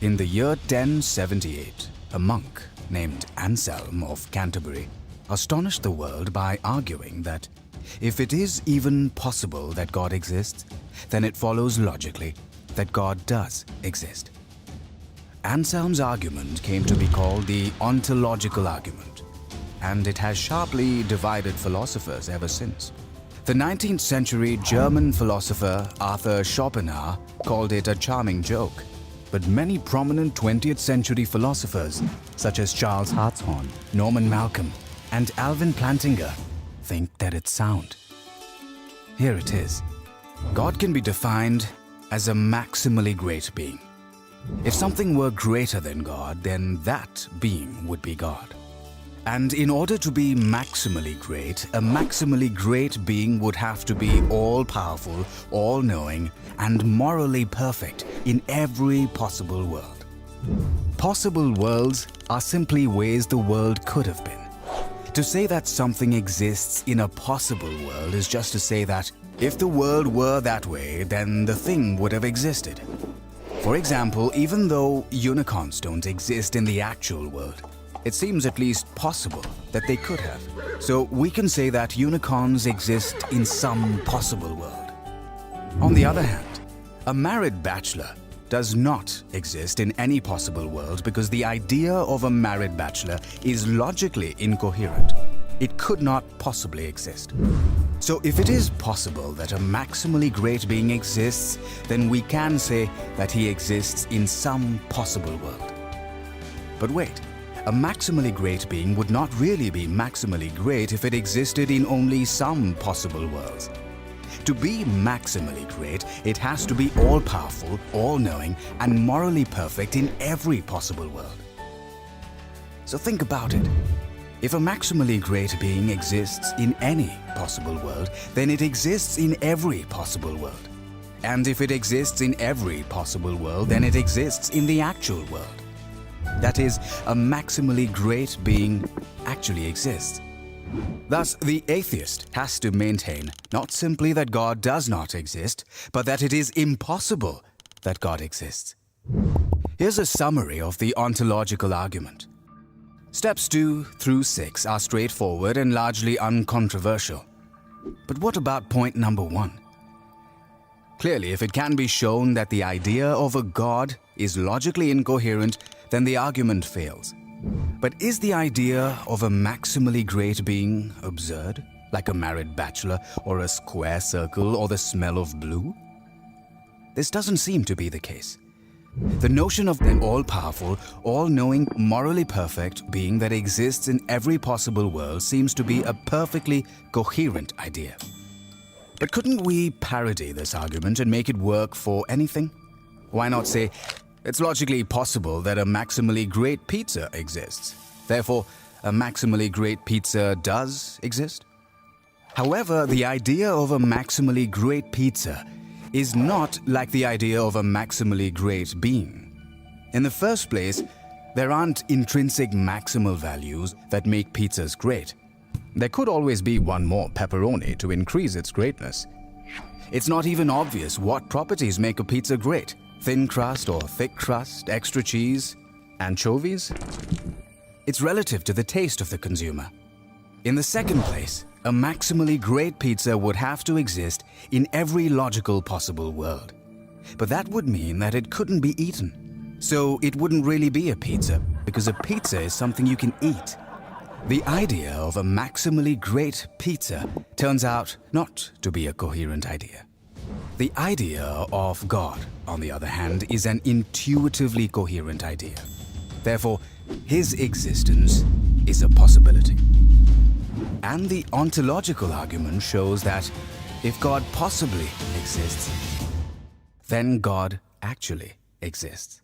In the year 1078, a monk named Anselm of Canterbury astonished the world by arguing that if it is even possible that God exists, then it follows logically that God does exist. Anselm's argument came to be called the Ontological Argument, and it has sharply divided philosophers ever since. The 19th century German philosopher Arthur Schopenhauer called it a charming joke, but many prominent 20th century philosophers such as Charles Hartshorne, Norman Malcolm, and Alvin Plantinga think that it's sound. Here it is. God can be defined as a maximally great being. If something were greater than God, then that being would be God. And in order to be maximally great, a maximally great being would have to be all-powerful, all-knowing, and morally perfect in every possible world. Possible worlds are simply ways the world could have been. To say that something exists in a possible world is just to say that if the world were that way, then the thing would have existed. For example, even though unicorns don't exist in the actual world, it seems at least possible that they could have. So we can say that unicorns exist in some possible world. On the other hand, a married bachelor does not exist in any possible world because the idea of a married bachelor is logically incoherent. It could not possibly exist. So if it is possible that a maximally great being exists, then we can say that he exists in some possible world. But wait, a maximally great being would not really be maximally great if it existed in only some possible worlds. To be maximally great, it has to be all-powerful, all-knowing, and morally perfect in every possible world. So think about it. If a maximally great being exists in any possible world, then it exists in every possible world. And if it exists in every possible world, then it exists in the actual world. That is, a maximally great being actually exists. Thus, the atheist has to maintain not simply that God does not exist, but that it is impossible that God exists. Here's a summary of the ontological argument. Steps 2 through 6 are straightforward and largely uncontroversial. But what about point number 1? Clearly, if it can be shown that the idea of a God is logically incoherent, then the argument fails. But is the idea of a maximally great being absurd, like a married bachelor or a square circle or the smell of blue? This doesn't seem to be the case. The notion of an all-powerful, all-knowing, morally perfect being that exists in every possible world seems to be a perfectly coherent idea. But couldn't we parody this argument and make it work for anything? Why not say, it's logically possible that a maximally great pizza exists. Therefore, a maximally great pizza does exist? However, the idea of a maximally great pizza is not like the idea of a maximally great being. In the first place, there aren't intrinsic maximal values that make pizzas great. There could always be one more pepperoni to increase its greatness. It's not even obvious what properties make a pizza great. Thin crust or thick crust, extra cheese, anchovies? It's relative to the taste of the consumer. In the second place, a maximally great pizza would have to exist in every logical possible world. But that would mean that it couldn't be eaten. So it wouldn't really be a pizza, because a pizza is something you can eat. The idea of a maximally great pizza turns out not to be a coherent idea. The idea of God, on the other hand, is an intuitively coherent idea. Therefore, his existence is a possibility. And the ontological argument shows that if God possibly exists, then God actually exists.